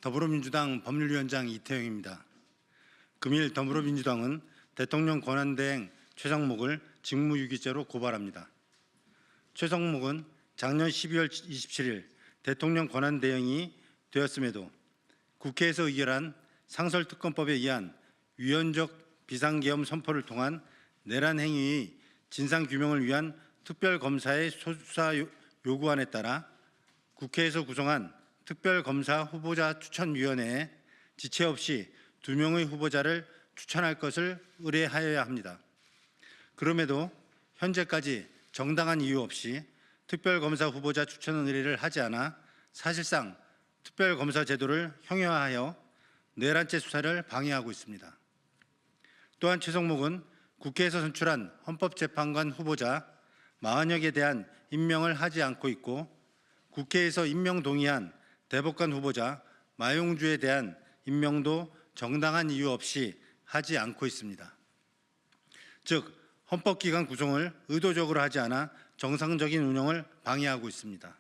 더불어민주당 법률위원장 이태영입니다. 금일 더불어민주당은 대통령 권한대행 최상목을 직무유기죄로 고발합니다. 최상목은 작년 12월 27일 대통령 권한대행이 되었음에도 국회에서 의결한 상설특검법에 의한 위헌적 비상계엄 선포를 통한 내란 행위의 진상규명을 위한 특별검사의 수사 요구안에 따라 국회에서 구성한 특별검사 후보자 추천위원회에 지체 없이 2명의 후보자를 추천할 것을 의뢰하여야 합니다. 그럼에도 현재까지 정당한 이유 없이 특별검사 후보자 추천 의뢰를 하지 않아 사실상 특별검사 제도를 형해화하여 내란죄 수사를 방해하고 있습니다. 또한 최상목은 국회에서 선출한 헌법재판관 후보자 40여 개에 대한 임명을 하지 않고 있고 국회에서 임명 동의한 대법관 후보자 마용주에 대한 임명도 정당한 이유 없이 하지 않고 있습니다. 즉 헌법기관 구성을 의도적으로 하지 않아 정상적인 운영을 방해하고 있습니다.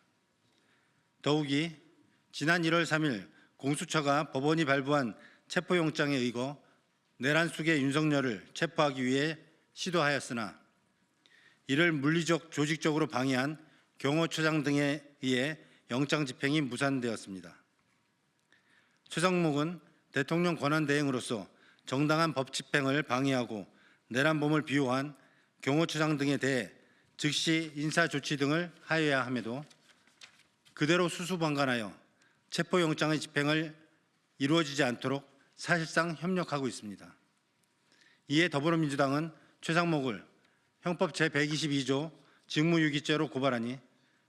더욱이 지난 1월 3일 공수처가 법원이 발부한 체포영장에 의거 내란 속의 윤석열을 체포하기 위해 시도하였으나 이를 물리적 조직적으로 방해한 경호처장 등에 의해 영장 집행이 무산되었습니다. 최상목은 대통령 권한대행으로서 정당한 법 집행을 방해하고 내란범을 비호한 경호처장 등에 대해 즉시 인사조치 등을 하여야 함에도 그대로 수수방관하여 체포영장의 집행을 이루어지지 않도록 사실상 협력하고 있습니다. 이에 더불어민주당은 최상목을 형법 제122조 직무유기죄로 고발하니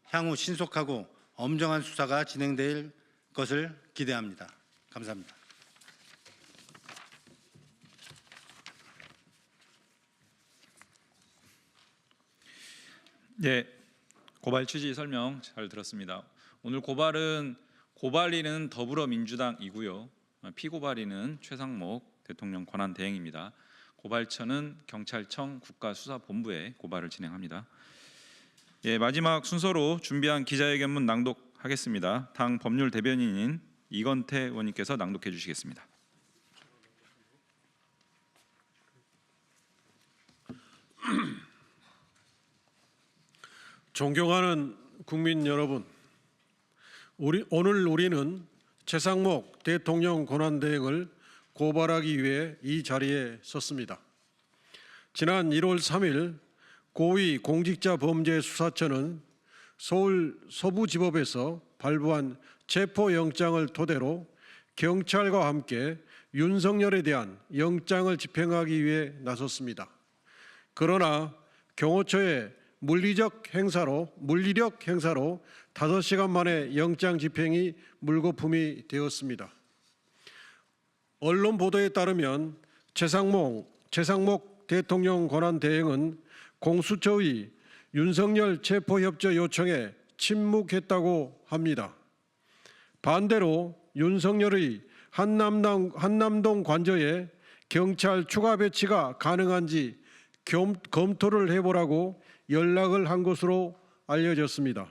향후 신속하고 엄정한 수사가 진행될 것을 기대합니다. 감사합니다. 네, 고발 취지 설명 잘 들었습니다. 오늘 고발인은 더불어민주당이고요. 피고발인은 최상목 대통령 권한대행입니다. 고발처는 경찰청 국가수사본부에 고발을 진행합니다. 예, 마지막 순서로 준비한 기자회견문 낭독하겠습니다. 당 법률 대변인인 이건태 의원님께서 낭독해 주시겠습니다. 존경하는 국민 여러분, 오늘 우리는 최상목 대통령 권한대행을 고발하기 위해 이 자리에 섰습니다. 지난 1월 3일 고위공직자범죄수사처는 서울 서부지법에서 발부한 체포영장을 토대로 경찰과 함께 윤석열에 대한 영장을 집행하기 위해 나섰습니다. 그러나 경호처의 물리력 행사로 5시간 만에 영장 집행이 물거품이 되었습니다. 언론 보도에 따르면 최상목 대통령 권한대행은 공수처의 윤석열 체포협조 요청에 침묵했다고 합니다. 반대로 윤석열의 한남동 관저에 경찰 추가 배치가 가능한지 검토를 해보라고 연락을 한 것으로 알려졌습니다.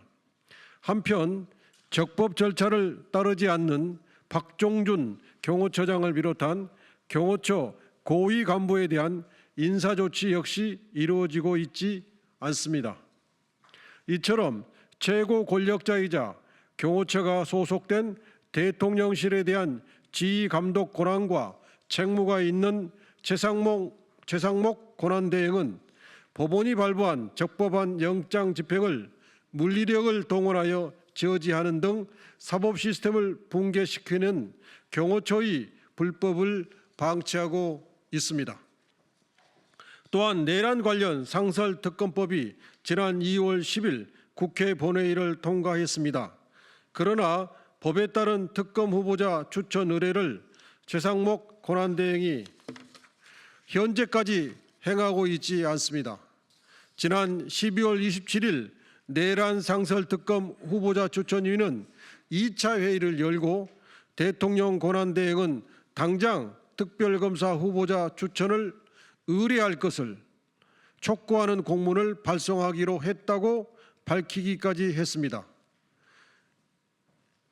한편 적법 절차를 따르지 않는 박종준 경호처장을 비롯한 경호처 고위 간부에 대한 인사조치 역시 이루어지고 있지 않습니다. 이처럼 최고 권력자이자 경호처가 소속된 대통령실에 대한 지휘 감독 권한과 책무가 있는 최상목 권한대행은 법원이 발부한 적법한 영장 집행을 물리력을 동원하여 저지하는 등 사법 시스템을 붕괴시키는 경호처의 불법을 방치하고 있습니다. 또한 내란 관련 상설특검법이 지난 2월 10일 국회 본회의를 통과했습니다. 그러나 법에 따른 특검 후보자 추천 의뢰를 최상목 권한대행이 현재까지 행하고 있지 않습니다. 지난 12월 27일 내란 상설특검 후보자 추천위는 2차 회의를 열고 대통령 권한대행은 당장 특별검사 후보자 추천을 의뢰할 것을 촉구하는 공문을 발송하기로 했다고 밝히기까지 했습니다.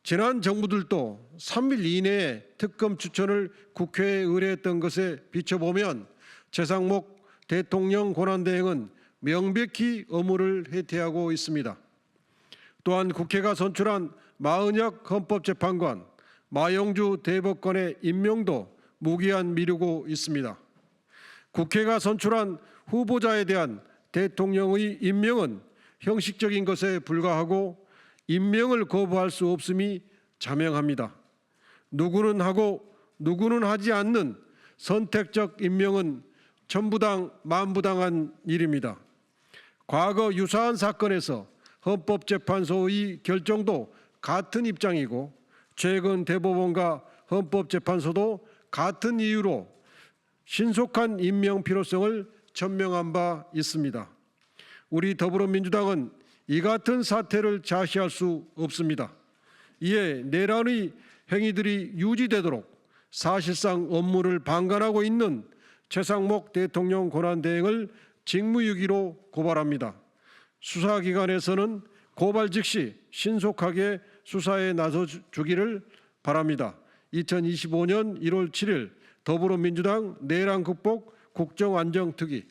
지난 정부들도 3일 이내에 특검 추천을 국회에 의뢰했던 것에 비춰보면 최상목 대통령 권한대행은 명백히 의무를 해태하고 있습니다. 또한 국회가 선출한 마은혁 헌법재판관, 마영주 대법관의 임명도 무기한 미루고 있습니다. 국회가 선출한 후보자에 대한 대통령의 임명은 형식적인 것에 불과하고 임명을 거부할 수 없음이 자명합니다. 누구는 하고 누구는 하지 않는 선택적 임명은 천부당 만부당한 일입니다. 과거 유사한 사건에서 헌법재판소의 결정도 같은 입장이고 최근 대법원과 헌법재판소도 같은 이유로 신속한 임명 필요성을 천명한 바 있습니다. 우리 더불어민주당은 이 같은 사태를 자시할 수 없습니다. 이에 내란의 행위들이 유지되도록 사실상 업무를 방관하고 있는 최상목 대통령 권한대행을 직무유기로 고발합니다. 수사기관에서는 고발 즉시 신속하게 수사에 나서주기를 바랍니다. 2025년 1월 7일 더불어민주당 내란 극복 국정안정특위.